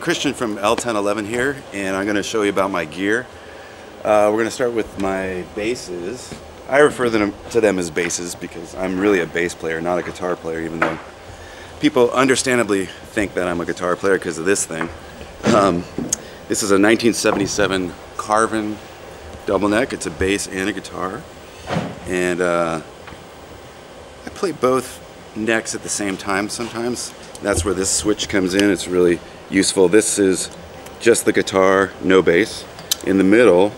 Kristian from L1011 here, and I'm going to show you about my gear. We're going to start with my basses. I refer to them as basses because I'm really a bass player, not a guitar player, even though people understandably think that I'm a guitar player because of this thing. This is a 1977 Carvin double neck. It's a bass and a guitar. And I play both necks at the same time sometimes. That's where this switch comes in. It's really useful. This is just the guitar, no bass. In the middle,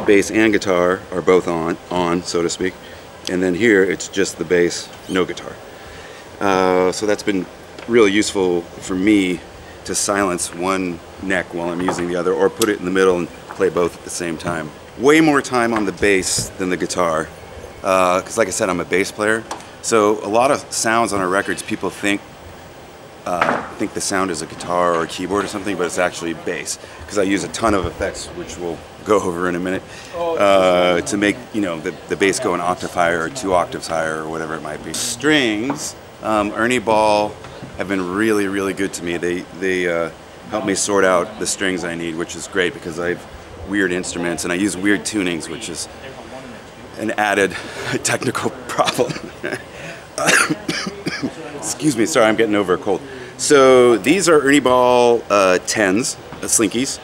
bass and guitar are both on, so to speak. And then here, it's just the bass, no guitar. So that's been really useful for me to silence one neck while I'm using the other, or put it in the middle and play both at the same time. Way more time on the bass than the guitar, because like I said, I'm a bass player. So a lot of sounds on our records, people think the sound is a guitar or a keyboard or something, but it's actually bass, because I use a ton of effects, which we'll go over in a minute, to make, you know, the bass go an octave higher or 2 octaves higher or whatever it might be. Strings, Ernie Ball have been really, really good to me. They help me sort out the strings I need, which is great because I have weird instruments and I use weird tunings, which is an added technical problem. Excuse me, sorry, I'm getting over a cold. So these are Ernie Ball 10s, Slinkies,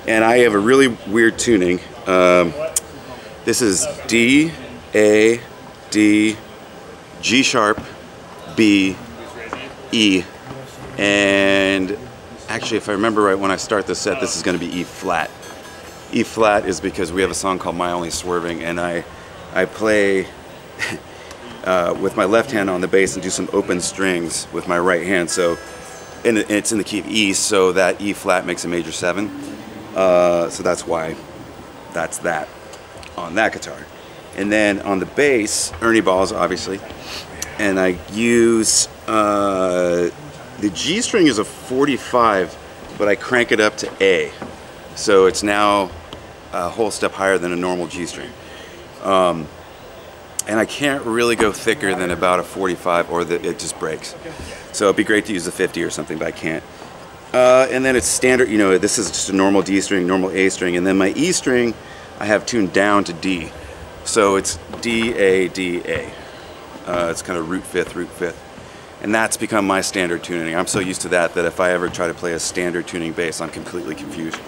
and I have a really weird tuning. This is D, A, D, G sharp, B, E, and actually if I remember right, when I start the set, this is going to be E flat. E flat is because we have a song called My Only Swerving, and I play with my left hand on the bass and do some open strings with my right hand. So, and it's in the key of E, so that E flat makes a major 7. So that's why that's that on that guitar. And then on the bass, Ernie Balls, obviously, and I use the G string is a 45, but I crank it up to A, so it's now a whole step higher than a normal G string. And I can't really go thicker than about a 45 or it just breaks. So it'd be great to use a 50 or something, but I can't. And then it's standard, you know, this is just a normal D string, normal A string, and then my E string I have tuned down to D. So it's D, A, D, A. It's kind of root fifth. And that's become my standard tuning. I'm so used to that if I ever try to play a standard tuning bass, I'm completely confused.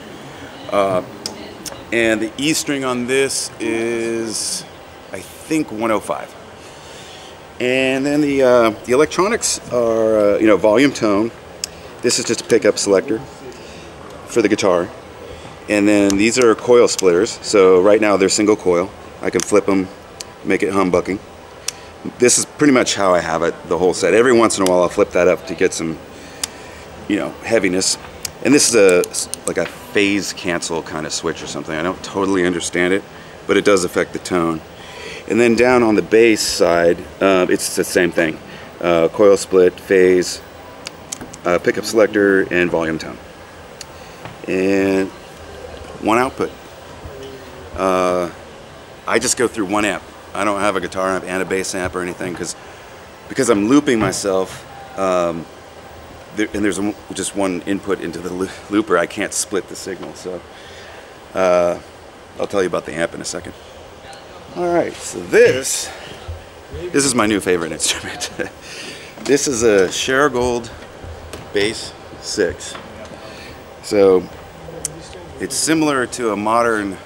And the E string on this is, I think, 105. And then the electronics are, you know, volume, tone. This is just a pickup selector for the guitar. And then these are coil splitters. So right now they're single coil. I can flip them, make it humbucking. This is pretty much how I have it, the whole set. Every once in a while I'll flip that up to get some, you know, heaviness. And this is like a phase cancel kind of switch or something. I don't totally understand it, but it does affect the tone. And then down on the bass side, it's the same thing. Coil split, phase, pickup selector, and volume tone. And one output. I just go through one amp. I don't have a guitar amp and a bass amp or anything because I'm looping myself, and there's just one input into the looper. I can't split the signal, so I'll tell you about the amp in a second. Alright, so this is my new favorite instrument. This is a Sherold Bass VI. So it's similar to a modern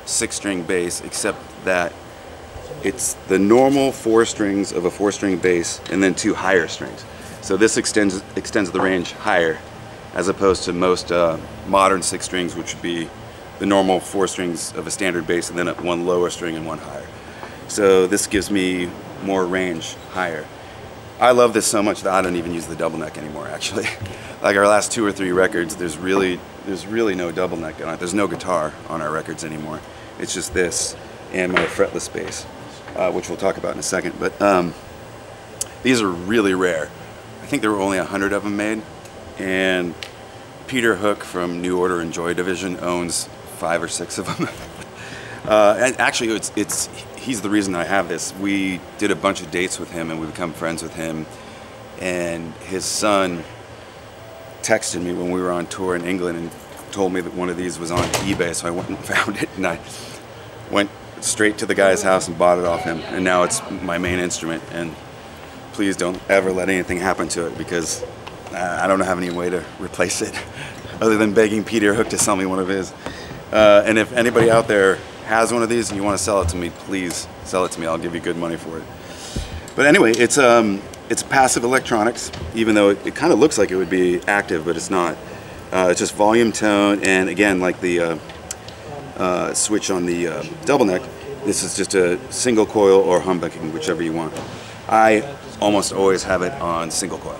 6-string bass, except that it's the normal 4 strings of a 4-string bass and then 2 higher strings. So this extends the range higher, as opposed to most modern 6 strings, which would be the normal 4 strings of a standard bass and then 1 lower string and 1 higher. So this gives me more range higher. I love this so much that I don't even use the double neck anymore, actually. Like our last 2 or 3 records, there's really no double neck on it. There's no guitar on our records anymore. It's just this and my fretless bass, which we'll talk about in a second. But these are really rare. I think there were only 100 of them made, and Peter Hook from New Order and Joy Division owns 5 or 6 of them. And actually, he's the reason I have this. We did a bunch of dates with him, and we become friends with him. And his son texted me when we were on tour in England and told me that one of these was on eBay, so I went and found it, and I went straight to the guy's house and bought it off him, and now it's my main instrument. And please don't ever let anything happen to it, because I don't have any way to replace it other than begging Peter Hook to sell me one of his. And if anybody out there has one of these and you want to sell it to me, please sell it to me. I'll give you good money for it. But anyway, it's passive electronics, even though it kind of looks like it would be active, but it's not. It's just volume, tone, and again, like the switch on the double neck, this is just a single coil or humbucking, whichever you want. I almost always have it on single coil.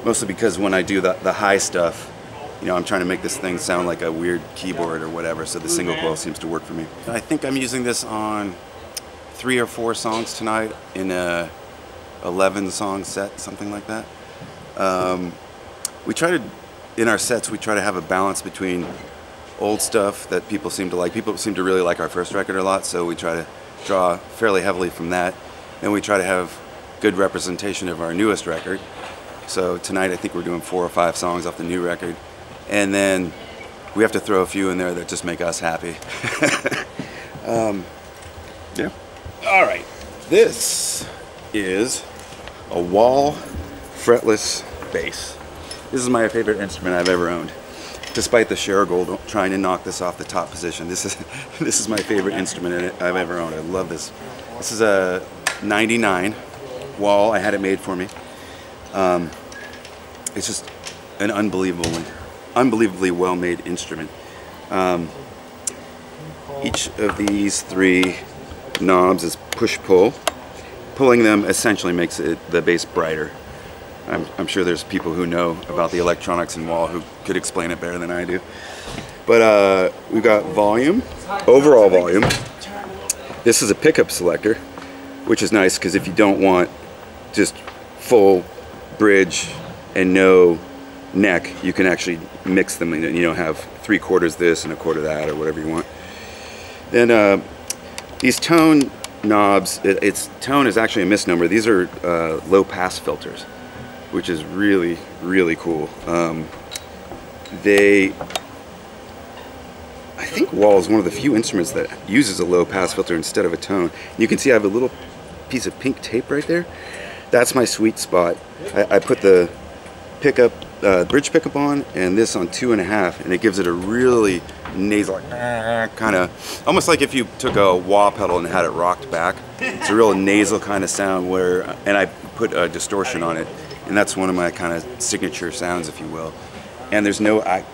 Mostly because when I do the high stuff, you know, I'm trying to make this thing sound like a weird keyboard or whatever, so the single coil seems to work for me. I think I'm using this on 3 or 4 songs tonight in a 11 song set, something like that. In our sets, we try to have a balance between old stuff that people seem to like. People seem to really like our first record a lot, so we try to draw fairly heavily from that. And we try to have good representation of our newest record. So tonight I think we're doing 4 or 5 songs off the new record. And then we have to throw a few in there that just make us happy. Yeah. All right. This is a wall fretless bass. This is my favorite instrument I've ever owned. Despite the Sherold trying to knock this off the top position, this is my favorite instrument I've ever owned. I love this. This is a 99 wall. I had it made for me. It's just an unbelievably well-made instrument. Each of these 3 knobs is push-pull. Pulling them essentially makes the bass brighter. I'm sure there's people who know about the electronics in wall who could explain it better than I do. But we've got volume, overall volume. This is a pickup selector, which is nice because if you don't want just full bridge and no neck, you can actually mix them and, you know, have 3/4 this and 1/4 that or whatever you want. Then these tone knobs, tone is actually a misnomer. These are low pass filters, which is really, really cool. I think wall is one of the few instruments that uses a low pass filter instead of a tone. You can see I have a little piece of pink tape right there. That's my sweet spot. I put the pickup, bridge pickup on, and this on 2.5, and it gives it a really nasal, kind of, almost like if you took a wah pedal and had it rocked back. It's a real nasal kind of sound and I put a distortion on it, and that's one of my kind of signature sounds, if you will. And there's no, I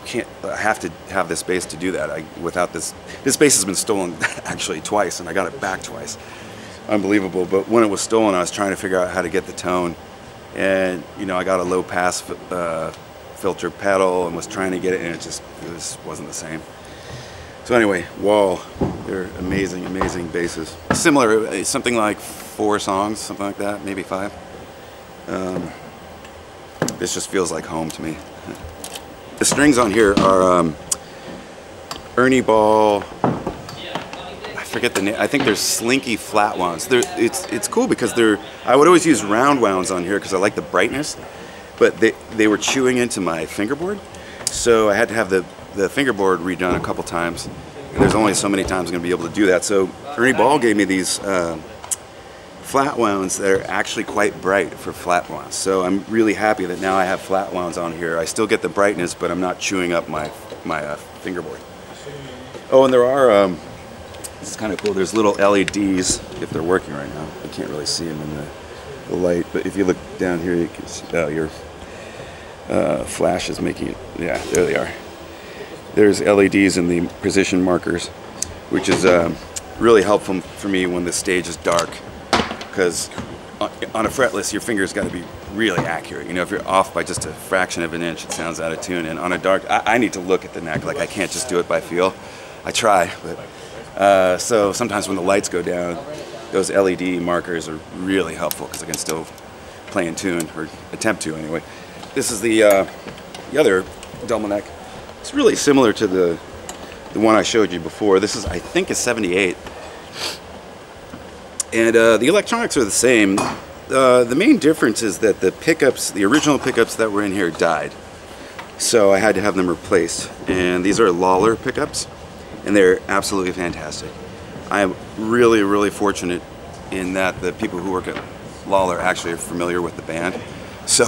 have to have this bass to do that. Without this bass has been stolen actually twice, and I got it back twice. Unbelievable. But when it was stolen, I was trying to figure out how to get the tone, and you know, I got a low pass filter pedal and was trying to get it, and it just wasn't the same. So anyway, wall, they're amazing, amazing basses. Similar, something like 4 songs, something like that, maybe 5. This just feels like home to me. The strings on here are Ernie Ball, I forget the name, I think they're Slinky flat wounds. It's cool because I would always use round wounds on here because I like the brightness, but they were chewing into my fingerboard, so I had to have the fingerboard redone a couple times, and there's only so many times I'm going to be able to do that. So Ernie Ball gave me these flat wounds that are actually quite bright for flat wounds. So I'm really happy that now I have flat wounds on here. I still get the brightness, but I'm not chewing up my fingerboard. Oh, and there are, this is kind of cool, there's little LEDs, if they're working right now. You can't really see them in the light, but if you look down here, you can see, your flash is making it, yeah, there they are. There's LEDs in the position markers, which is really helpful for me when the stage is dark, because on a fretless, your finger's got to be really accurate. You know, if you're off by just a fraction of an inch, it sounds out of tune. And on a dark, I need to look at the neck. Like, I can't just do it by feel. I try, but so sometimes when the lights go down, those LED markers are really helpful because I can still play in tune, or attempt to anyway. This is the other double neck. It's really similar to the one I showed you before. This is, I think, a 78. And the electronics are the same. The main difference is that the pickups, the original pickups that were in here died. So I had to have them replaced. And these are RLYR pickups, and they're absolutely fantastic. I am really, really fortunate in that the people who work at RLYR actually are familiar with the band. So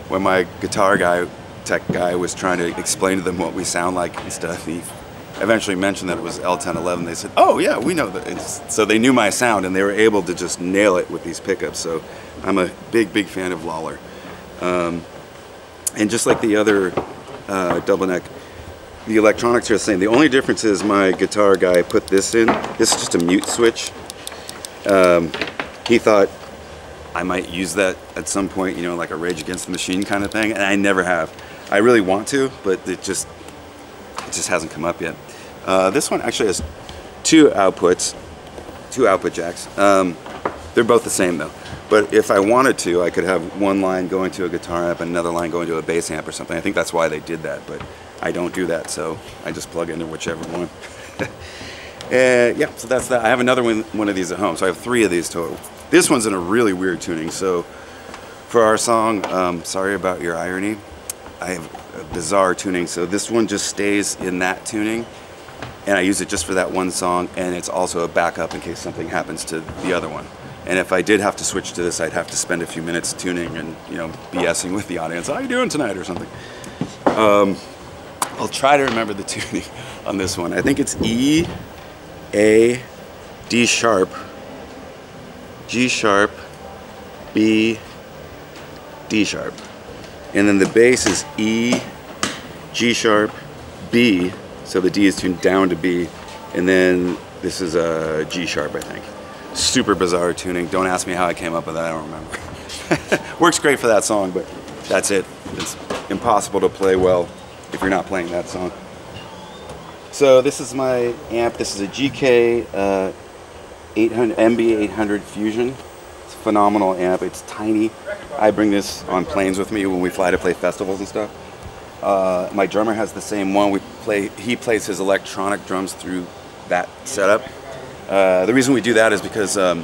when my guitar guy, tech guy, was trying to explain to them what we sound like and stuff, he eventually mentioned that it was L1011. They said, oh yeah, we know that. So they knew my sound, and they were able to just nail it with these pickups. So I'm a big, big fan of RLYR. And just like the other double neck, the electronics are the same. The only difference is my guitar guy put this in. This is just a mute switch. He thought I might use that at some point, you know, like a Rage Against the Machine kind of thing, and I never have. I really want to, but it just hasn't come up yet. This one actually has two output jacks. They're both the same though. But if I wanted to, I could have one line going to a guitar amp and another line going to a bass amp or something. I think that's why they did that, but I don't do that, so I just plug into whichever one. Yeah, so that's that. I have another one of these at home, so I have 3 of these total. This one's in a really weird tuning, so for our song, Sorry About Your Irony, I have a bizarre tuning, so this one just stays in that tuning, and I use it just for that one song, and it's also a backup in case something happens to the other one. And if I did have to switch to this, I'd have to spend a few minutes tuning and, you know, BSing with the audience. How you doing tonight or something? I'll try to remember the tuning on this one. I think it's E, A, D sharp, G sharp, B, D sharp. And then the bass is E, G sharp, B. So the D is tuned down to B. And then this is a G sharp, I think. Super bizarre tuning. Don't ask me how I came up with that, I don't remember. Works great for that song, but that's it. It's impossible to play well if you're not playing that song. So this is my amp. This is a GK 800 MB800 Fusion. It's a phenomenal amp. It's tiny. I bring this on planes with me when we fly to play festivals and stuff. My drummer has the same one. He plays his electronic drums through that setup. The reason we do that is because in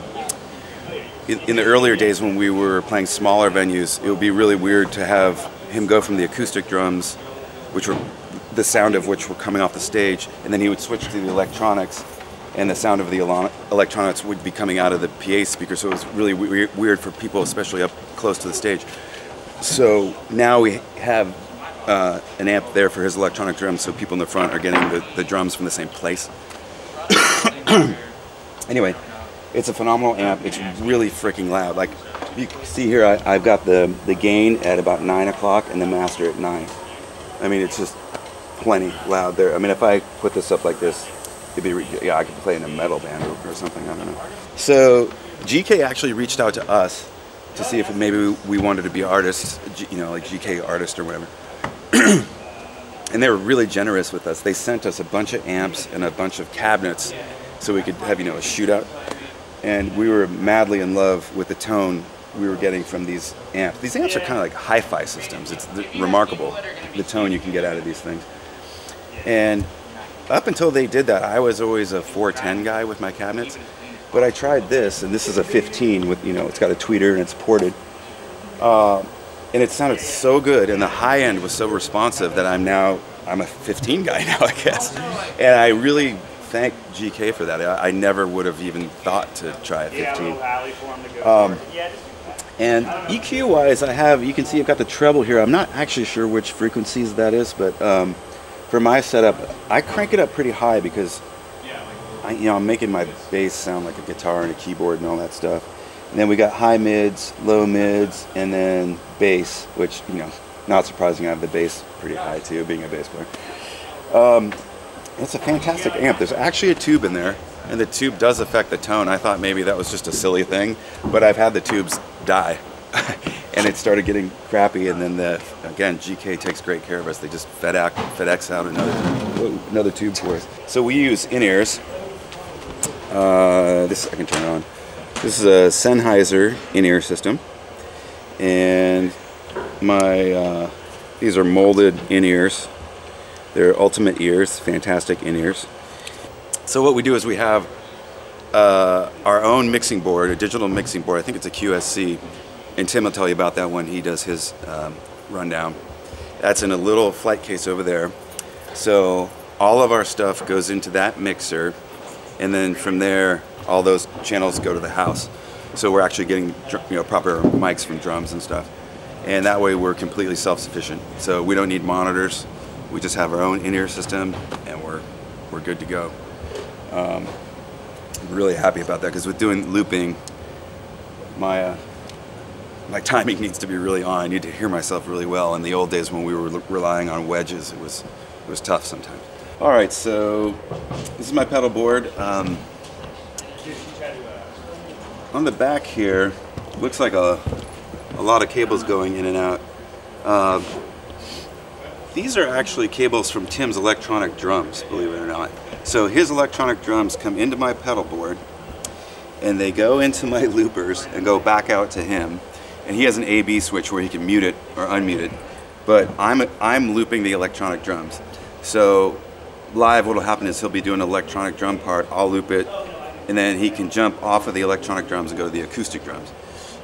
the earlier days when we were playing smaller venues, it would be really weird to have him go from the acoustic drums, which were the sound of which were coming off the stage, and then he would switch to the electronics, and the sound of the electronics would be coming out of the PA speaker, so it was really weird for people, especially up close to the stage. So now we have an amp there for his electronic drums, so people in the front are getting the drums from the same place. Anyway, it's a phenomenal amp. It's really freaking loud. Like you can see here, I've got the gain at about 9 o'clock and the master at 9. I mean, it's just plenty loud there. I mean, if I put this up like this, it'd be, yeah, I could play in a metal band or something, I don't know. So GK actually reached out to us to see if maybe we wanted to be artists, you know, like GK artist or whatever. And they were really generous with us. They sent us a bunch of amps and a bunch of cabinets so we could have, you know, a shootout. And we were madly in love with the tone we were getting from these amps. These amps are kind of like hi-fi systems. It's remarkable, the tone you can get out of these things. And up until they did that, I was always a 410 guy with my cabinets. But I tried this, and this is a 15 with, you know, it's got a tweeter and it's ported. And it sounded so good, and the high end was so responsive that I'm a 15 guy now, I guess. And I really thank GK for that. I never would have even thought to try a 15. And EQ-wise, you can see I've got the treble here. I'm not actually sure which frequencies that is, but for my setup, I crank it up pretty high because I'm making my bass sound like a guitar and a keyboard and all that stuff. And then we got high mids, low mids, and then bass, which, you know, not surprising, I have the bass pretty high too, being a bass player. It's a fantastic amp. There's actually a tube in there, and the tube does affect the tone. I thought maybe that was just a silly thing, but I've had the tubes die. And it started getting crappy, and then again, GK takes great care of us. They just FedEx out another tube for us. So we use in-ears. This I can turn on. This is a Sennheiser in-ear system, and these are molded in-ears. They're ultimate ears, fantastic in-ears. So what we do is we have our own mixing board, a digital mixing board. I think it's a QSC, and Tim will tell you about that when he does his rundown. That's in a little flight case over there. So all of our stuff goes into that mixer, and then from there, all those channels go to the house. So we're actually getting, you know, proper mics from drums and stuff. And that way we're completely self-sufficient. So we don't need monitors. We just have our own in-ear system, and we're good to go. I'm really happy about that, because with doing looping, my timing needs to be really on. I need to hear myself really well. In the old days when we were relying on wedges, it was tough sometimes. All right, so this is my pedal board. On the back here, looks like a lot of cables going in and out. These are actually cables from Tim's electronic drums, believe it or not. So his electronic drums come into my pedal board, and they go into my loopers and go back out to him. And he has an A/B switch where he can mute it or unmute it. But I'm looping the electronic drums. So live, what'll happen is he'll be doing an electronic drum part, I'll loop it, and then he can jump off of the electronic drums and go to the acoustic drums.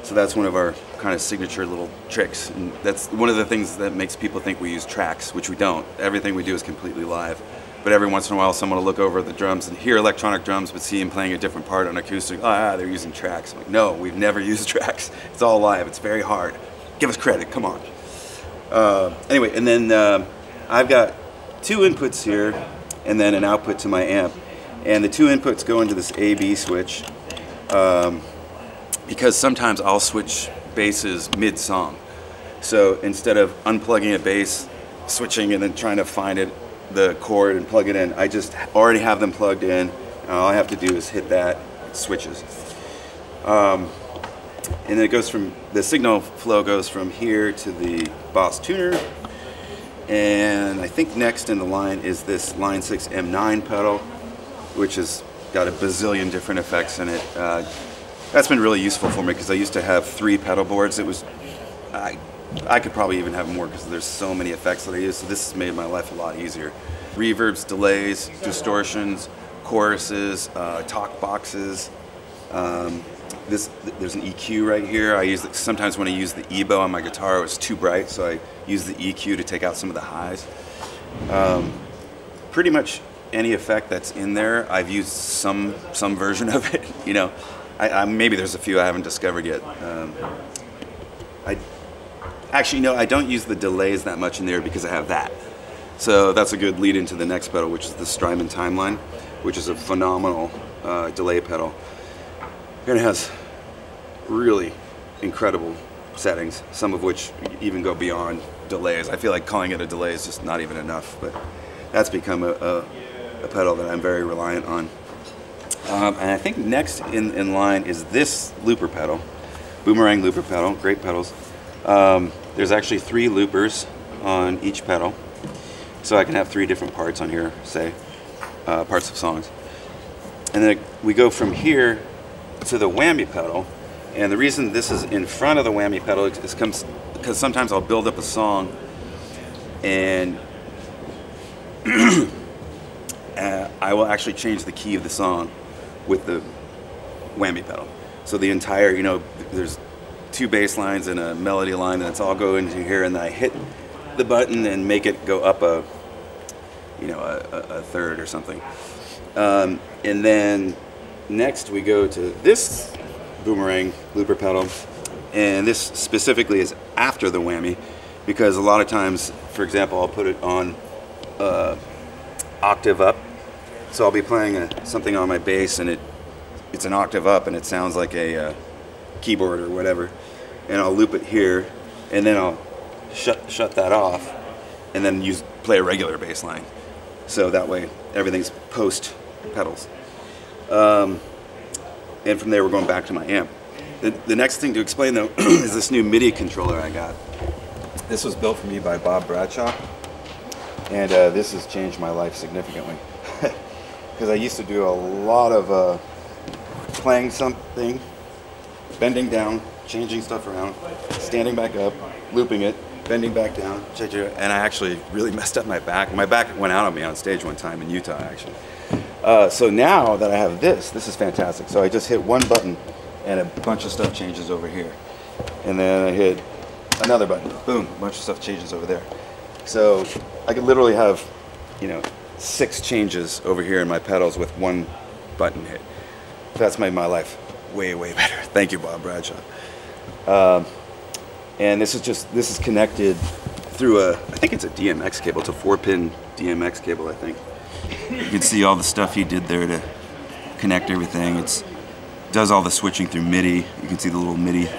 So that's one of our kind of signature little tricks. And that's one of the things that makes people think we use tracks, which we don't. Everything we do is completely live. But every once in a while, someone will look over the drums and hear electronic drums, but see him playing a different part on acoustic. Ah, they're using tracks. I'm like, no, we've never used tracks. It's all live. It's very hard. Give us credit. Come on. Anyway, and then I've got two inputs here, and then an output to my amp. And the two inputs go into this A/B switch, because sometimes I'll switch basses mid-song. So instead of unplugging a bass, switching, and then trying to find the chord and plug it in, I just already have them plugged in. All I have to do is hit that, it switches. And then it goes from, the signal flow goes from here to the Boss tuner. And I think next in the line is this Line 6 M9 pedal, which has got a bazillion different effects in it. That's been really useful for me, because I used to have 3 pedal boards. It was, I could probably even have more, because there's so many effects that I use, so this has made my life a lot easier. Reverbs, delays, distortions, choruses, talk boxes. There's an EQ right here. I use sometimes when I use the EBO on my guitar, it's too bright, so I use the EQ to take out some of the highs. Pretty much any effect that's in there, I've used some version of it. You know, maybe there's a few I haven't discovered yet. Actually, no, I don't use the delays that much in there, because I have that. So that's a good lead into the next pedal, which is the Strymon Timeline, which is a phenomenal delay pedal. And it has really incredible settings, some of which even go beyond delays. I feel like calling it a delay is just not even enough, but that's become a pedal that I'm very reliant on. And I think next in line is this looper pedal, Boomerang looper pedal, great pedals. There's actually 3 loopers on each pedal, so I can have 3 different parts on here, say, parts of songs. And then we go from here to the whammy pedal, and the reason this is in front of the whammy pedal is because sometimes I'll build up a song, and I will actually change the key of the song with the whammy pedal. So the entire, you know, there's 2 bass lines and a melody line, and that's all go into here, and then I hit the button and make it go up a third or something. And then next we go to this Boomerang looper pedal, and this specifically is after the whammy, because a lot of times, for example, I'll put it on octave up. So I'll be playing something on my bass, and it's an octave up, and it sounds like a keyboard or whatever, and I'll loop it here, and then I'll shut that off, and then play a regular bass line. So that way everything's post pedals. And from there we're going back to my amp. The next thing to explain though is this new MIDI controller I got. This was built for me by Bob Bradshaw, and this has changed my life significantly. Because I used to do a lot of playing something, bending down, changing stuff around, standing back up, looping it, bending back down, and I actually really messed up my back. My back went out on me on stage one time in Utah, actually. So now that I have this is fantastic. So I just hit one button and a bunch of stuff changes over here. And then I hit another button, boom, a bunch of stuff changes over there. So I could literally have, you know, 6 changes over here in my pedals with one button hit. That's made my life way, way better. Thank you, Bob Bradshaw. And this is connected through I think it's a DMX cable. It's a 4-pin DMX cable, I think. You can see all the stuff he did there to connect everything. It does all the switching through MIDI. You can see the little MIDI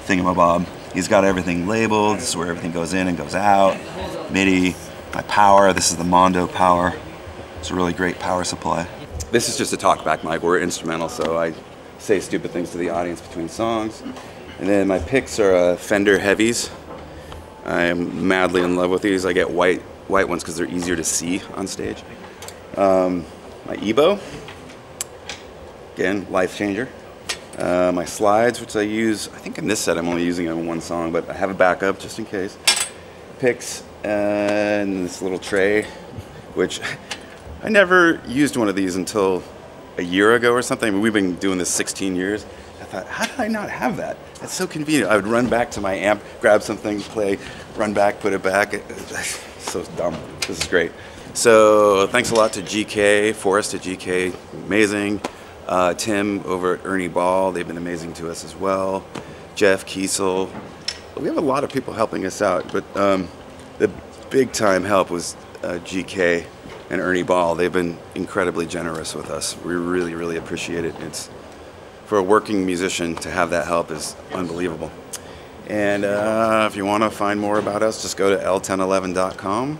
thingamabob. He's got everything labeled. This is where everything goes in and goes out. MIDI, my power. This is the Mondo power. It's a really great power supply. This is just a talkback mic. We're instrumental, so I say stupid things to the audience between songs. And then my picks are Fender Heavies. I am madly in love with these. I get white ones because they're easier to see on stage. My EBO, again, life changer. My slides, which I use, I think in this set I'm only using them in one song, but I have a backup just in case. Picks, and this little tray, which I never used one of these until a year ago or something. I mean, we've been doing this 16 years. I thought, how did I not have that? That's so convenient. I would run back to my amp, grab something, play, run back, put it back. So dumb. This is great. So thanks a lot to GK, Forrest at GK, amazing. Tim over at Ernie Ball, they've been amazing to us as well. Jeff Kiesel. We have a lot of people helping us out, but the big time help was GK and Ernie Ball. They've been incredibly generous with us. We really, really appreciate it. It's, for a working musician to have that help is unbelievable. And if you want to find more about us, just go to l1011.com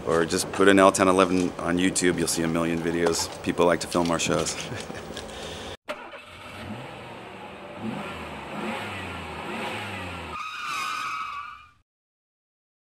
or just put in L1011 on YouTube. You'll see a million videos. People like to film our shows.